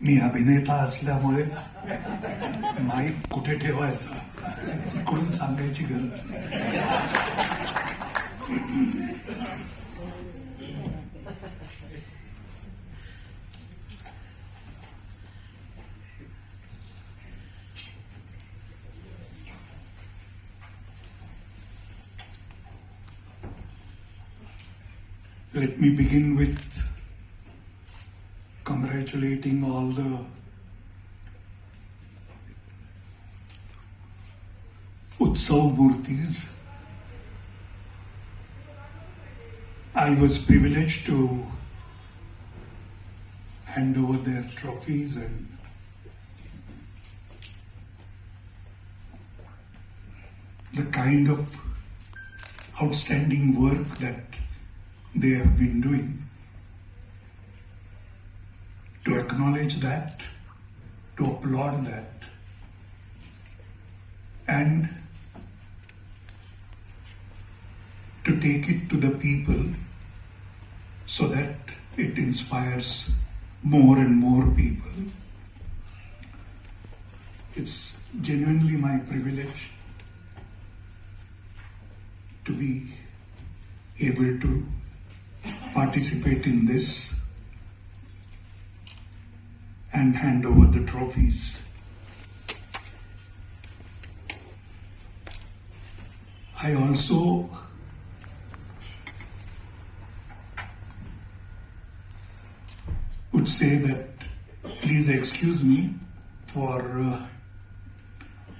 मी अभिनेता असल्यामुळे माईक कुठे ठेवायचा इकडून सांगायची गरज नाही. Let me begin with congratulating all the Utsav Murtis. I was privileged to hand over their trophies and the kind of outstanding work that they have been doing. To acknowledge that, to applaud that, and to take it to the people so that it inspires more and more people. It's genuinely my privilege to be able to participate in this and hand over the trophies. I also would say that please excuse me for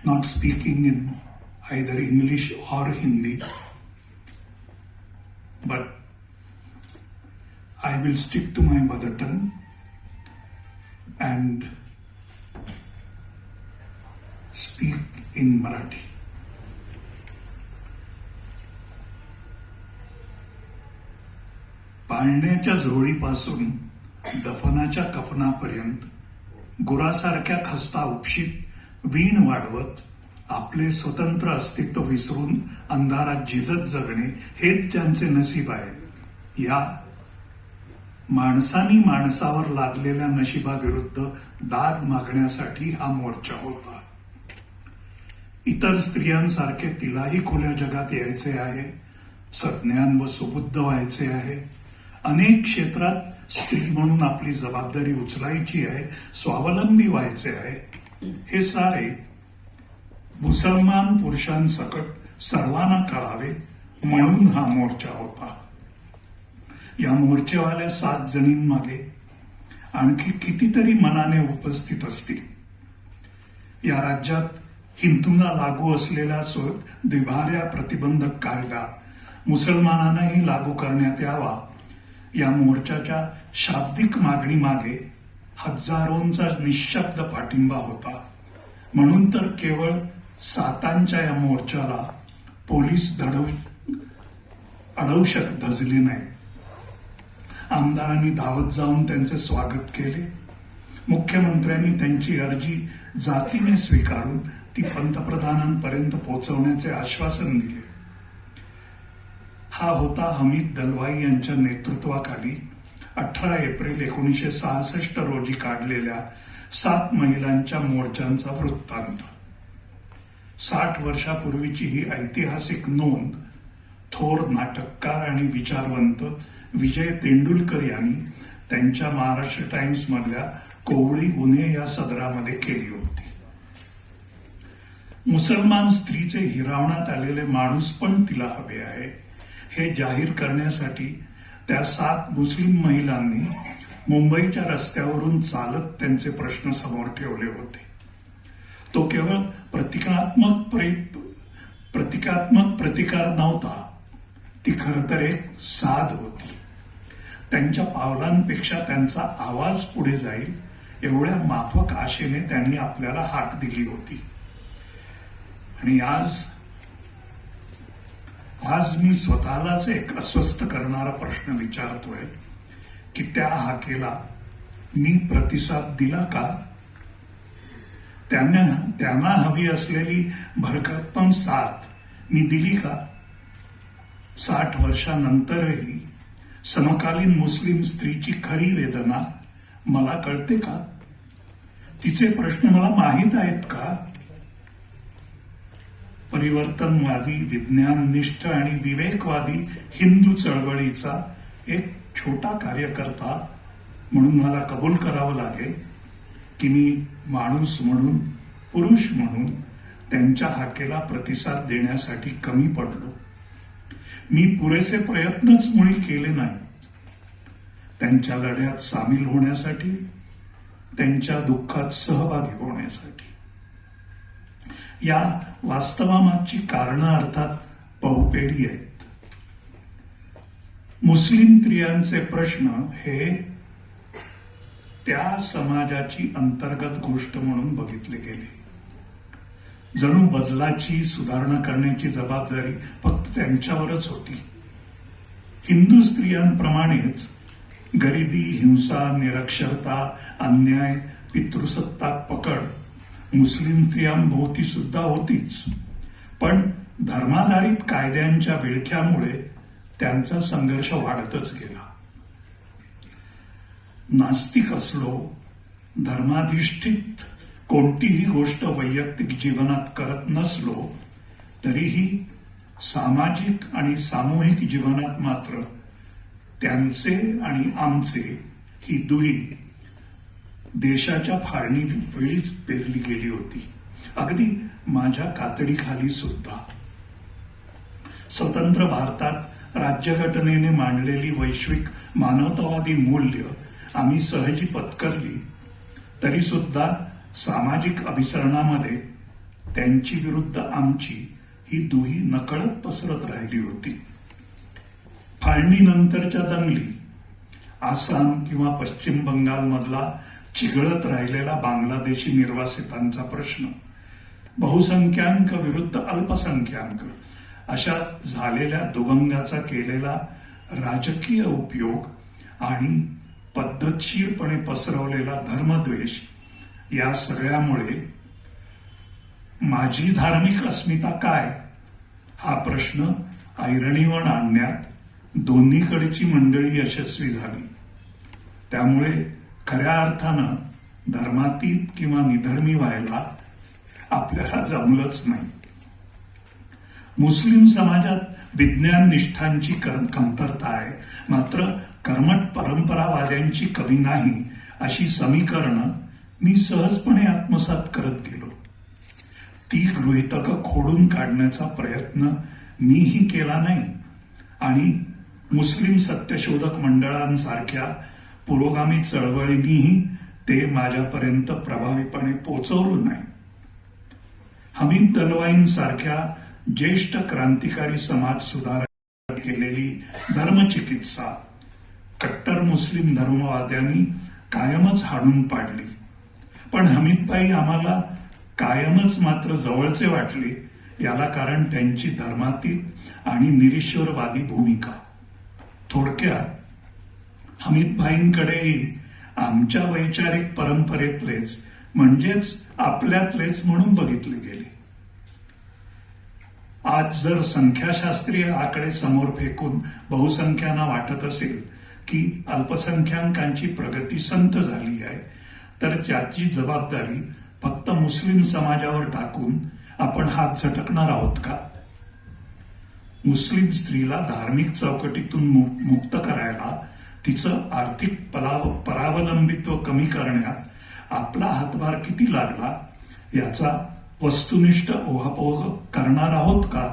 not speaking in either English or Hindi, but I will stick to my mother tongue and speak in Marathi. पाळण्याच्या झोळीपासून दफनाच्या कफनापर्यंत गुरासारख्या खस्ता उपशीत वीण वाढवत आपले स्वतंत्र अस्तित्व विसरून अंधारात झिजत जगणे हेच ज्यांचे नशीब आहे. या माणसानी माणसावर लादलेल्या नशिबाविरुद्ध दाद मागण्यासाठी हा मोर्चा होता. इतर स्त्रियांसारखे तिलाही खुल्या जगात यायचे आहे, सज्ञान व सुबुद्ध व्हायचे आहे, अनेक क्षेत्रात स्त्री म्हणून आपली जबाबदारी उचलायची आहे, स्वावलंबी व्हायचे आहे. हे सारे मुसलमान पुरुषांसकट सर्वांना कळावे म्हणून हा मोर्चा होता. या मोर्चेवाल्या 7 जणींमागे आणखी कितीतरी मनाने उपस्थित असतील. या राज्यात हिंदूंना लागू असलेला द्विभार्या प्रतिबंधक कायदा मुसलमानांनाही लागू करण्यात यावा या मोर्चाच्या शाब्दिक मागणी मागे हजारोंचा निःशब्द पाठिंबा होता. म्हणून तर केवळ 7 या मोर्चाला पोलीस अडवशक धजले नाही. आमदारांनी धावत जाऊन त्यांचे स्वागत केले. मुख्यमंत्र्यांनी त्यांची अर्जी जातीने स्वीकारून ती पंतप्रधानांपर्यंत पोहोचवण्याचे आश्वासन दिले. हा होता हमीद दलवाई यांच्या नेतृत्वाखाली 18 एप्रिल 1966 रोजी काढलेल्या 7 महिलांच्या मोर्चांचा वृत्तांत. 60 वर्षापूर्वीची ही ऐतिहासिक नोंद थोर नाटककार आणि विचारवंत विजय तेंडुलकर यांनी त्यांच्या महाराष्ट्र टाइम्स मधल्या कोवळी गुन्हे या सदरामध्ये केली होती. मुसलमान स्त्रीचे हिरावण्यात आलेले माणूस पण तिला हवे आहे हे जाहीर करण्यासाठी त्या 7 मुस्लिम महिलांनी मुंबईच्या रस्त्यावरून चालत त्यांचे प्रश्न समोर ठेवले होते. तो केवळ प्रतिकात्मक प्रतिकार नव्हता, ती खरं तर एक साध होती. त्यांच्या पावलांपेक्षा त्यांचा आवाज पुढे जाईल एवढ्या माफक आशेने त्यांनी आपल्याला हाक दिली होती. आणि आज मी स्वतःलाच एक अस्वस्थ करणारा प्रश्न विचारतोय की त्या हाकेला मी प्रतिसाद दिला का? त्यांना हवी असलेली भरभक्कम साथ मी दिली का? 60 वर्षानंतरही समकालीन मुस्लिम स्त्रीची खरी वेदना मला कळते का? तिचे प्रश्न मला माहीत आहेत का? परिवर्तनवादी, विज्ञाननिष्ठ आणि विवेकवादी हिंदू चळवळीचा एक छोटा कार्यकर्ता म्हणून मला कबूल करावं लागेल की मी माणूस म्हणून, पुरुष म्हणून त्यांच्या हाकेला प्रतिसाद देण्यासाठी कमी पडलो. मी पुरेसे प्रयत्नच मुळी केले नाही त्यांच्या लढ्यात सामील होण्यासाठी, त्यांच्या दुःखात सहभागी होण्यासाठी. या वास्तवामागची कारणं अर्थात बहुपेडी आहेत. मुस्लिम स्त्रियांचे प्रश्न हे त्या समाजाची अंतर्गत गोष्ट म्हणून बघितले गेले. जणू बदलाची, सुधारणा करण्याची जबाबदारी फक्त त्यांच्यावरच होती. हिंदू स्त्रियांप्रमाणेच गरिबी, हिंसा, निरक्षरता, अन्याय, पितृसत्ताक पकड मुस्लिम स्त्रियांभोवती सुद्धा होतीच. पण धर्माधारित कायद्यांच्या विळख्यामुळे त्यांचा संघर्ष वाढतच गेला. नास्तिक असलो, धर्माधिष्ठित कोणतीही गोष्ट वैयक्तिक जीवनात करत नसलो, तरीही सामाजिक आणि सामूहिक जीवनात मात्र त्यांचे आणि आमचे ही दुही देशाच्या फाळणी वेळीच पेरली गेली होती, अगदी माझ्या कातडीखाली सुद्धा. स्वतंत्र भारतात राज्यघटनेने मांडलेली वैश्विक मानवतावादी मूल्य आम्ही सहजी पत्करली, तरी सुद्धा सामाजिक अभिसरणामध्ये त्यांची विरुद्ध आमची ही दुही नकळत पसरत राहिली होती. फाळणीनंतरच्या दंगली, आसाम किंवा पश्चिम बंगालमधला चिघळत राहिलेला बांगलादेशी निर्वासितांचा प्रश्न, बहुसंख्याक विरुद्ध अल्पसंख्याक अशा झालेल्या दुभंगाचा केलेला राजकीय उपयोग आणि पद्धतशीरपणे पसरवलेला धर्मद्वेष, या सगळ्यामुळे माझी धार्मिक अस्मिता काय हा प्रश्न ऐरणीवर आणण्यात दोन्हीकडची मंडळी यशस्वी झाली. त्यामुळे खऱ्या अर्थानं धर्मातीत किंवा निधर्मी व्हायला आपल्याला जमलंच नाही. मुस्लिम समाजात विज्ञान निष्ठांची कमतरता आहे, मात्र कर्मठ परंपरावाद्यांची कमी नाही, अशी समीकरणं मी सहजपणे आत्मसात करत गेलो. ती गृहीतकं खोडून काढण्याचा प्रयत्न मीही केला नाही आणि मुस्लिम सत्यशोधक मंडळांसारख्या पुरोगामी चळवळींनीही ते माझ्यापर्यंत प्रभावीपणे पोचवलं नाही. हमीद दलवाईंसारख्या ज्येष्ठ क्रांतिकारी समाज सुधारक केलेली धर्मचिकित्सा कट्टर मुस्लिम धर्मवाद्यांनी कायमच हाणून पाडली. पण हमीदभाई आम्हाला कायमच मात्र जवळचे वाटले, याला कारण त्यांची धर्मातीत आणि निरीश्वरवादी भूमिका. थोडक्यात हमीदभाईंकडेही आमच्या वैचारिक परंपरेतलेच, म्हणजेच आपल्यातलेच म्हणून बघितले गेले. आज जर संख्याशास्त्रीय आकडे समोर फेकून बहुसंख्यांना वाटत असेल की अल्पसंख्याकांची प्रगती संत झाली आहे, तर त्याची जबाबदारी फक्त मुस्लिम समाजावर टाकून आपण हात झटकणार आहोत का? मुस्लिम स्त्रीला धार्मिक चौकटीतून मुक्त करायला, तिचं आर्थिक परावलंबित्व कमी करण्यात आपला हातभार किती लागला याचा वस्तुनिष्ठ ओहापोह करणार आहोत का?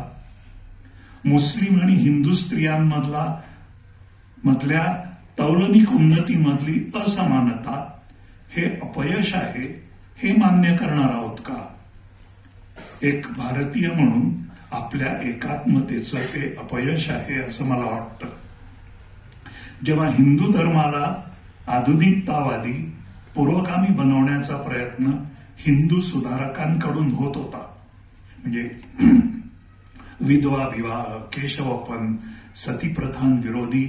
मुस्लिम आणि हिंदू स्त्रियांमधल्या तौलनिक उन्नतीमधली असमानता हे अपयश आहे, हे मान्य करणार आहोत का? एक भारतीय म्हणून आपल्या एकात्मतेचं ते अपयश आहे असं मला वाटतं. जेव्हा हिंदू धर्माला आधुनिकतावादी, पुरोगामी बनवण्याचा प्रयत्न हिंदू सुधारकांकडून होत होता, म्हणजे विधवा विवाह, केशवपन, सतीप्रथान विरोधी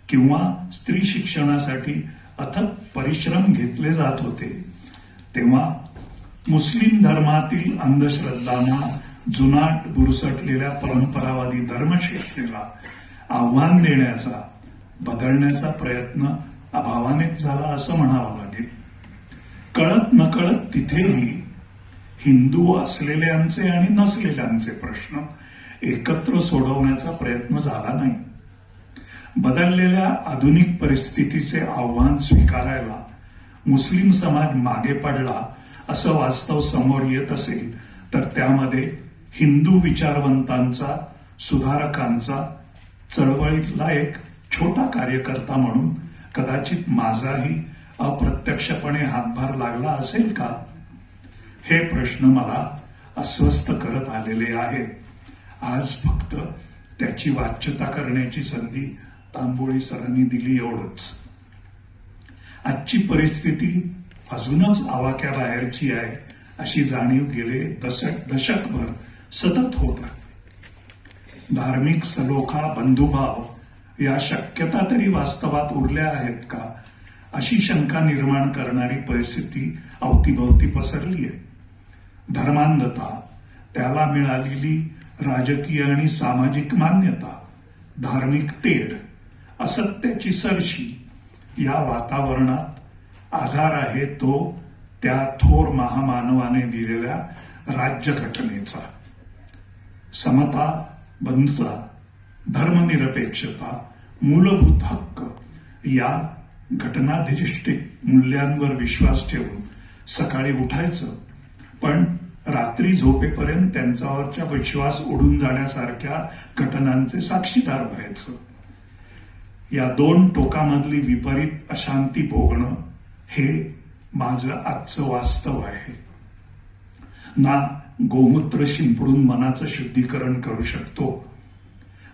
किंवा स्त्री शिक्षणासाठी अथक परिश्रम घेतले जात होते, तेव्हा मुस्लिम धर्मातील अंधश्रद्धांना जुनाट बुरसटलेल्या परंपरावादी धर्मश्रेष्ठेला आव्हान देण्याचा, बदलण्याचा प्रयत्न अभावानेच झाला असं म्हणावं लागेल. कळत नकळत तिथेही हिंदू असलेल्यांचे आणि नसलेल्यांचे प्रश्न एकत्र सोडवण्याचा प्रयत्न झाला नाही. बदललेल्या आधुनिक परिस्थितीचे आव्हान स्वीकारायला मुस्लिम समाज मागे पडला असं वास्तव समोर येत असेल तर त्यामध्ये हिंदू विचारवंतांचा, सुधारकांचा, चळवळीतला एक छोटा कार्यकर्ता म्हणून कदाचित माझाही अप्रत्यक्षपणे हातभार लागला असेल का? हे प्रश्न मला अस्वस्थ करत आलेले आहेत. आज फक्त त्याची वाच्यता करण्याची संधी तांबोळी सरांनी दिली एवढंच. आजची परिस्थिती अजूनच आवाक्याबाहेरची आहे अशी जाणीव गेले दशकभर सतत होत आहे. धार्मिक सलोखा, बंधुभाव या शक्यता तरी वास्तवात उरल्या आहेत का अशी शंका निर्माण करणारी परिस्थिती अवतीभवती पसरली आहे. धर्मांधता, त्याला मिळालेली राजकीय आणि सामाजिक मान्यता, धार्मिक तेढ, असत्याची सरशी या वातावरणात आधार आहे तो त्या थोर महामानवाने दिलेल्या राज्यघटनेचा. समता, बंधुता, धर्मनिरपेक्षता, मूलभूत हक्क या घटनाधिष्ठित मूल्यांवर विश्वास ठेवून सकाळी उठायचं, पण रात्री झोपेपर्यंत त्यांच्यावरच्या विश्वास उडून जाण्यासारख्या घटनांचे साक्षीदार व्हायचं. या दोन टोकामधली विपरीत अशांती भोगणं हे माझं आजचं वास्तव आहे. ना गोमूत्र शिंपडून मनाचं शुद्धीकरण करू शकतो,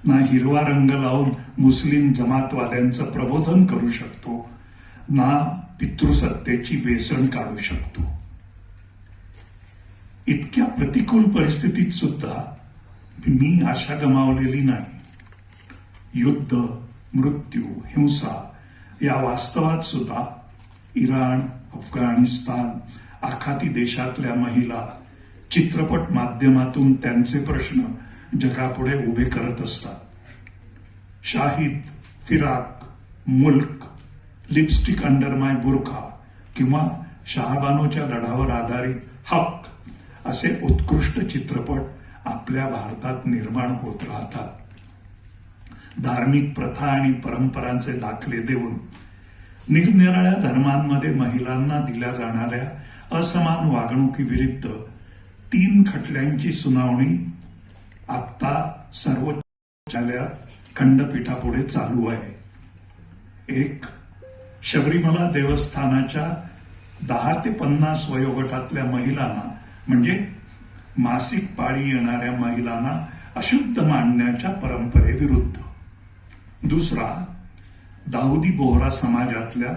ना हिरवा रंग लावून मुस्लिम जमातवाद्यांचं प्रबोधन करू शकतो, ना पितृसत्तेची वेसण काढू शकतो. इतक्या प्रतिकूल परिस्थितीत सुद्धा मी आशा गमावलेली नाही. युद्ध, मृत्यू, हिंसा या वास्तवात सुद्धा इराण, अफगाणिस्तान, आखाती देशातल्या महिला चित्रपट माध्यमातून त्यांचे प्रश्न जगापुढे उभे करत असतात. शाहिद, फिराक, मुल्क, लिपस्टिक अंडर माय बुरखा किंवा शहाबानोच्या लढावर आधारित हक असे उत्कृष्ट चित्रपट आपल्या भारतात निर्माण होत राहतात. धार्मिक प्रथा आणि परंपरांचे दाखले देऊन निरनिराळ्या धर्मांमध्ये महिलांना दिल्या जाणाऱ्या असमान वागणुकीविरुद्ध 3 खटल्यांची सुनावणी आता सर्वोच्च न्यायालयात खंडपीठापुढे चालू आहे. एक, शबरीमला देवस्थानाच्या 10 ते 50 वयोगटातल्या महिलांना म्हणजे मासिक पाळी येणाऱ्या महिलांना अशुद्ध मानण्याच्या परंपरेविरुद्ध. दुसरा, दाऊदी बोहरा समाजातल्या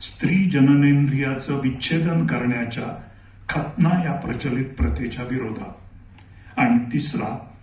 स्त्री जननेंद्रियाचं विच्छेदन करण्याच्या खतना या प्रचलित प्रथेच्या विरोधात. आणि तिसरा,